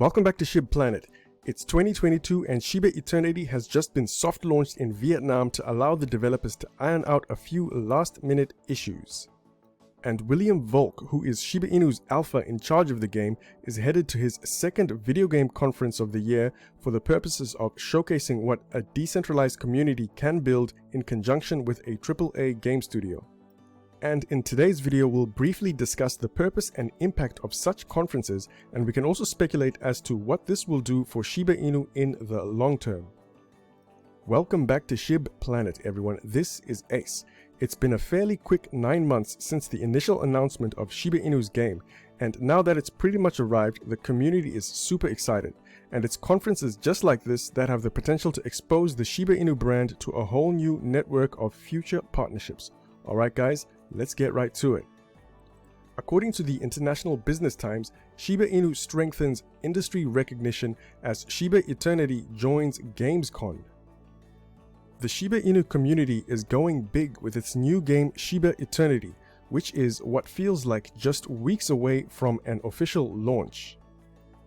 Welcome back to Shib Planet. It's 2022 and Shiba Eternity has just been soft launched in Vietnam to allow the developers to iron out a few last-minute issues. And William Volk, who is Shiba Inu's alpha in charge of the game, is headed to his second video game conference of the year for the purposes of showcasing what a decentralized community can build in conjunction with a AAA game studio. And in today's video, we'll briefly discuss the purpose and impact of such conferences, and we can also speculate as to what this will do for Shiba Inu in the long term. Welcome back to Shib Planet, everyone. This is Ace. It's been a fairly quick 9 months since the initial announcement of Shiba Inu's game, and now that it's pretty much arrived, the community is super excited. And it's conferences just like this that have the potential to expose the Shiba Inu brand to a whole new network of future partnerships. Alright guys, let's get right to it. According to the International Business Times, Shiba Inu strengthens industry recognition as Shiba Eternity joins GamesCom. The Shiba Inu community is going big with its new game Shiba Eternity, which is what feels like just weeks away from an official launch.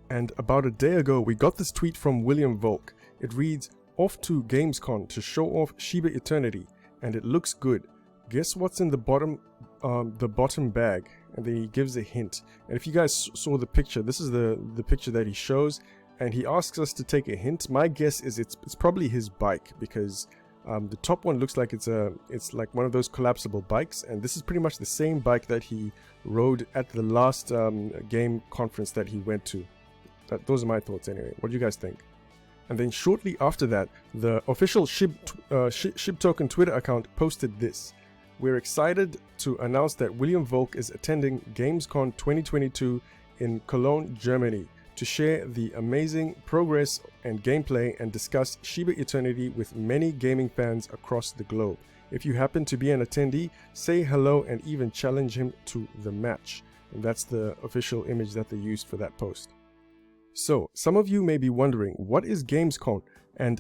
And about a day ago we got this tweet from William Volk. It reads, "Off to GamesCom to show off Shiba Eternity, and it looks good. Guess what's in the bottom bag?" And then he gives a hint. And if you guys saw the picture, this is the picture that he shows, and he asks us to take a hint. My guess is it's probably his bike, because the top one looks like it's like one of those collapsible bikes, and this is pretty much the same bike that he rode at the last game conference that he went to. Those are my thoughts anyway. What do you guys think? And then shortly after that, the official Shib Token Twitter account posted this. "We're excited to announce that William Volk is attending GamesCom 2022 in Cologne, Germany, to share the amazing progress and gameplay and discuss Shiba Eternity with many gaming fans across the globe. If you happen to be an attendee, say hello and even challenge him to the match." And that's the official image that they used for that post. So, some of you may be wondering, what is GamesCom and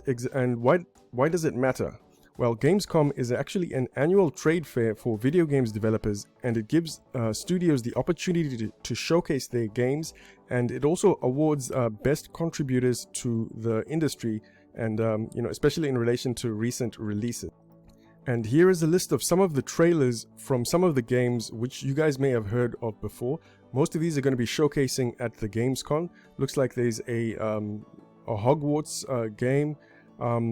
why does it matter? Well, GamesCom is actually an annual trade fair for video games developers, and it gives studios the opportunity to showcase their games, and it also awards best contributors to the industry, and especially in relation to recent releases. And here is a list of some of the trailers from some of the games which you guys may have heard of before. Most of these are going to be showcasing at the GamesCom. Looks like there's a Hogwarts game.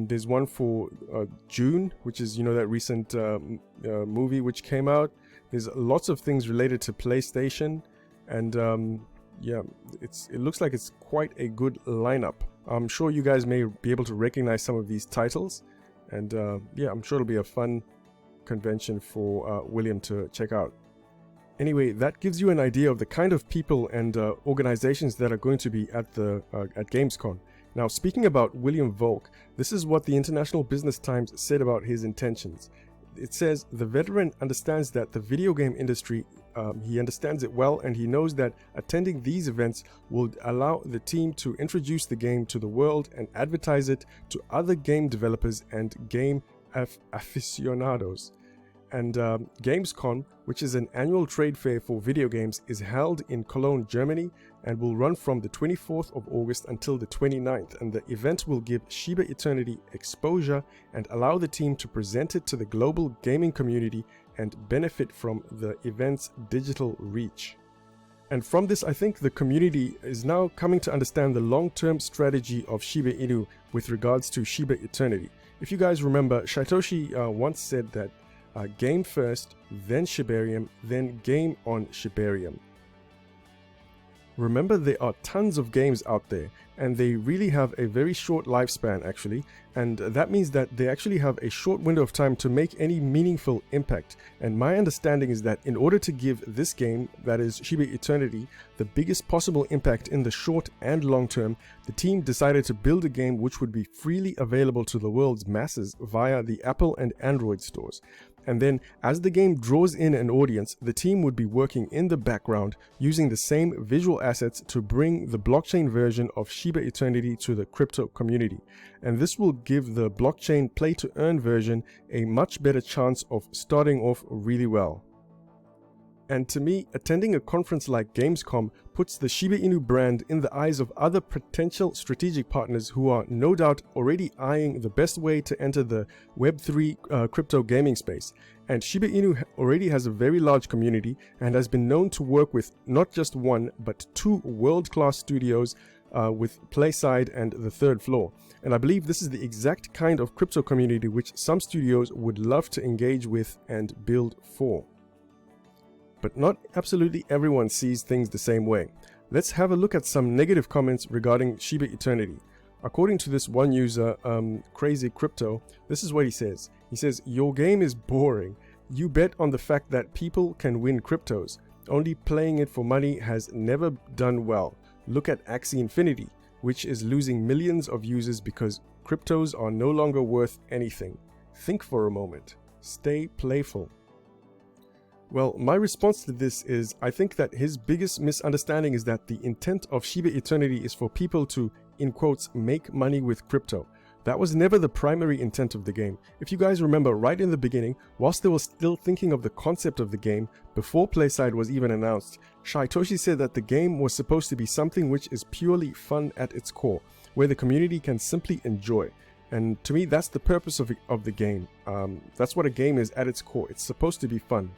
There's one for June, which is, that recent movie which came out. There's lots of things related to PlayStation, and it looks like it's quite a good lineup. I'm sure you guys may be able to recognize some of these titles, and I'm sure it'll be a fun convention for William to check out. Anyway, that gives you an idea of the kind of people and organizations that are going to be at GamesCom. Now, speaking about William Volk, this is what the International Business Times said about his intentions. It says, "The veteran understands that the video game industry, he understands it well, and he knows that attending these events will allow the team to introduce the game to the world and advertise it to other game developers and game aficionados." And GamesCom, which is an annual trade fair for video games, is held in Cologne, Germany, and will run from the 24th of August until the 29th. And the event will give Shiba Eternity exposure and allow the team to present it to the global gaming community and benefit from the event's digital reach. And from this, I think the community is now coming to understand the long-term strategy of Shiba Inu with regards to Shiba Eternity. If you guys remember, Satoshi once said that game first, then Shibarium, then game on Shibarium. Remember, there are tons of games out there, and they really have a very short lifespan actually, and that means that they actually have a short window of time to make any meaningful impact. And my understanding is that in order to give this game, that is Shiba Eternity, the biggest possible impact in the short and long term, the team decided to build a game which would be freely available to the world's masses via the Apple and Android stores. And then, as the game draws in an audience, the team would be working in the background using the same visual assets to bring the blockchain version of Shiba Eternity to the crypto community. And this will give the blockchain play-to-earn version a much better chance of starting off really well. And to me, attending a conference like GamesCom puts the Shiba Inu brand in the eyes of other potential strategic partners who are no doubt already eyeing the best way to enter the Web3 crypto gaming space. And Shiba Inu already has a very large community and has been known to work with not just one, but two world-class studios with Playside and the Third Floor. And I believe this is the exact kind of crypto community which some studios would love to engage with and build for. But not absolutely everyone sees things the same way. Let's have a look at some negative comments regarding Shiba Eternity. According to this one user, Crazy Crypto, this is what he says. He says, "Your game is boring. You bet on the fact that people can win cryptos. Only playing it for money has never done well. Look at Axie Infinity, which is losing millions of users because cryptos are no longer worth anything. Think for a moment. Stay playful." Well, my response to this is, I think that his biggest misunderstanding is that the intent of Shiba Eternity is for people to, in quotes, make money with crypto. That was never the primary intent of the game. If you guys remember, right in the beginning, whilst they were still thinking of the concept of the game, before Playside was even announced, Shytoshi said that the game was supposed to be something which is purely fun at its core, where the community can simply enjoy. And to me, that's the purpose of the game. That's what a game is at its core. It's supposed to be fun.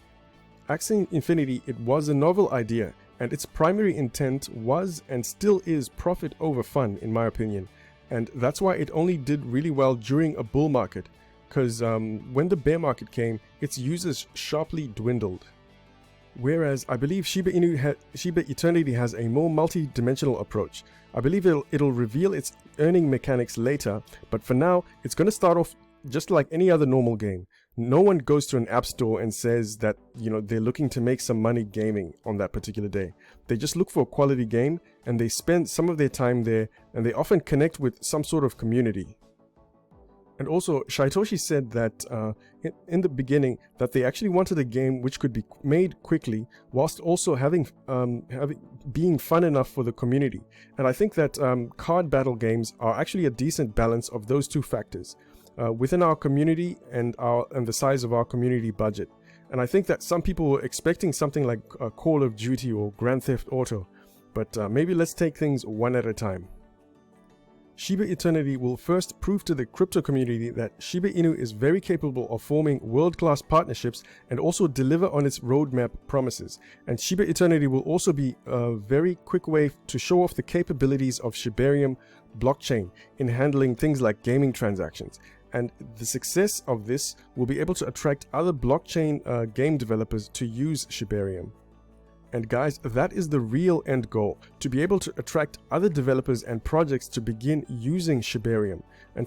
Axie Infinity, it was a novel idea, and its primary intent was and still is profit over fun, in my opinion. And that's why it only did really well during a bull market, because when the bear market came, its users sharply dwindled. Whereas I believe Shiba Eternity has a more multi-dimensional approach. I believe it'll reveal its earning mechanics later, but for now, it's going to start off just like any other normal game. No one goes to an app store and says that, they're looking to make some money gaming on that particular day. They just look for a quality game and they spend some of their time there, and they often connect with some sort of community. And also, Shytoshi said that in the beginning that they actually wanted a game which could be made quickly whilst also being fun enough for the community. And I think that card battle games are actually a decent balance of those two factors. Within our community and the size of our community budget. And I think that some people were expecting something like Call of Duty or Grand Theft Auto, but maybe let's take things one at a time. Shiba Eternity will first prove to the crypto community that Shiba Inu is very capable of forming world-class partnerships and also deliver on its roadmap promises. And Shiba Eternity will also be a very quick way to show off the capabilities of Shibarium blockchain in handling things like gaming transactions. And the success of this will be able to attract other blockchain game developers to use Shibarium. And guys, that is the real end goal, to be able to attract other developers and projects to begin using Shibarium. And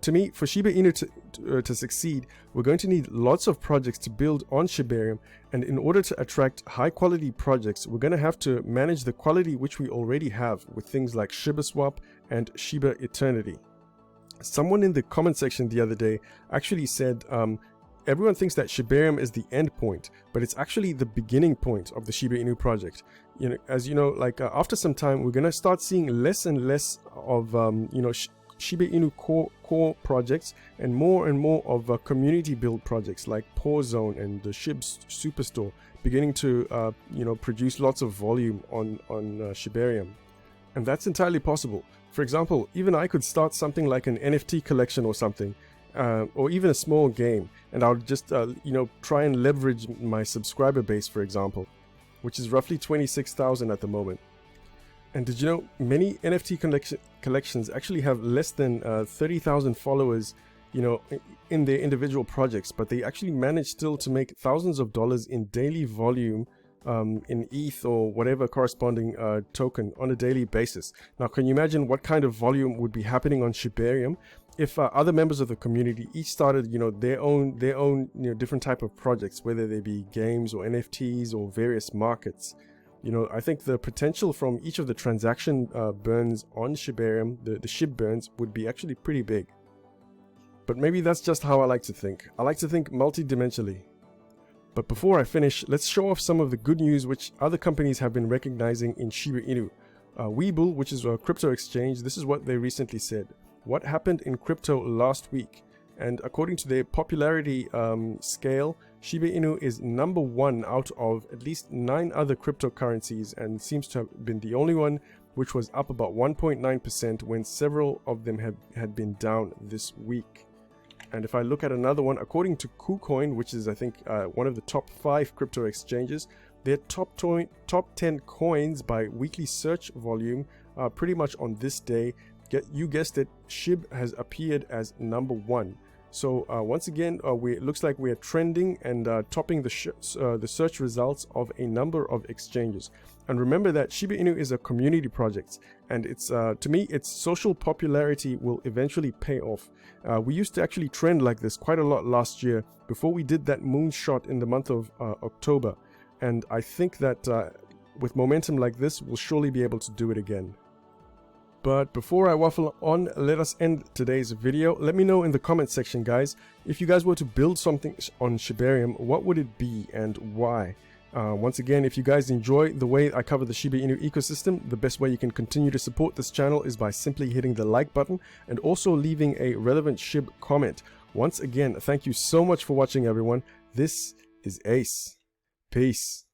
to me, for Shiba Inu to succeed, we're going to need lots of projects to build on Shibarium. And in order to attract high quality projects, we're going to have to manage the quality which we already have with things like ShibaSwap and Shiba Eternity. Someone in the comment section the other day actually said, everyone thinks that Shibarium is the end point, but it's actually the beginning point of the Shiba Inu project. As you know, after some time, we're going to start seeing less and less of, Shiba Inu core projects and more of community build projects like Pore Zone and the Shib Superstore beginning to, produce lots of volume on Shibarium. And that's entirely possible. For example, even I could start something like an NFT collection or something, or even a small game, and I'll just, try and leverage my subscriber base, for example, which is roughly 26,000 at the moment. And did you know many NFT collections actually have less than 30,000 followers, in their individual projects, but they actually manage still to make thousands of dollars in daily volume in ETH or whatever corresponding token on a daily basis. Now, can you imagine what kind of volume would be happening on Shibarium if other members of the community each started, their own, different type of projects, whether they be games or NFTs or various markets? I think the potential from each of the transaction burns on Shibarium, the SHIB burns, would be actually pretty big. But maybe that's just how I like to think. I like to think multi-dimensionally. But before I finish, let's show off some of the good news which other companies have been recognizing in Shiba Inu. Webull, which is a crypto exchange, this is what they recently said. What happened in crypto last week? And according to their popularity scale, Shiba Inu is number 1 out of at least 9 other cryptocurrencies and seems to have been the only one which was up about 1.9% when several of them had been down this week. And if I look at another one, according to KuCoin, which is I think one of the top 5 crypto exchanges, their top 10 coins by weekly search volume pretty much on this day. You guessed it, SHIB has appeared as number 1. So once again, it looks like we are trending and topping the search results of a number of exchanges. And remember that Shiba Inu is a community project, and it's to me, its social popularity will eventually pay off. We used to actually trend like this quite a lot last year before we did that moonshot in the month of October. And I think that with momentum like this, we'll surely be able to do it again. But before I waffle on, let us end today's video. Let me know in the comment section, guys, if you guys were to build something on Shibarium, what would it be and why? Once again, if you guys enjoy the way I cover the Shiba Inu ecosystem, the best way you can continue to support this channel is by simply hitting the like button and also leaving a relevant SHIB comment. Once again, thank you so much for watching, everyone. This is Ace. Peace.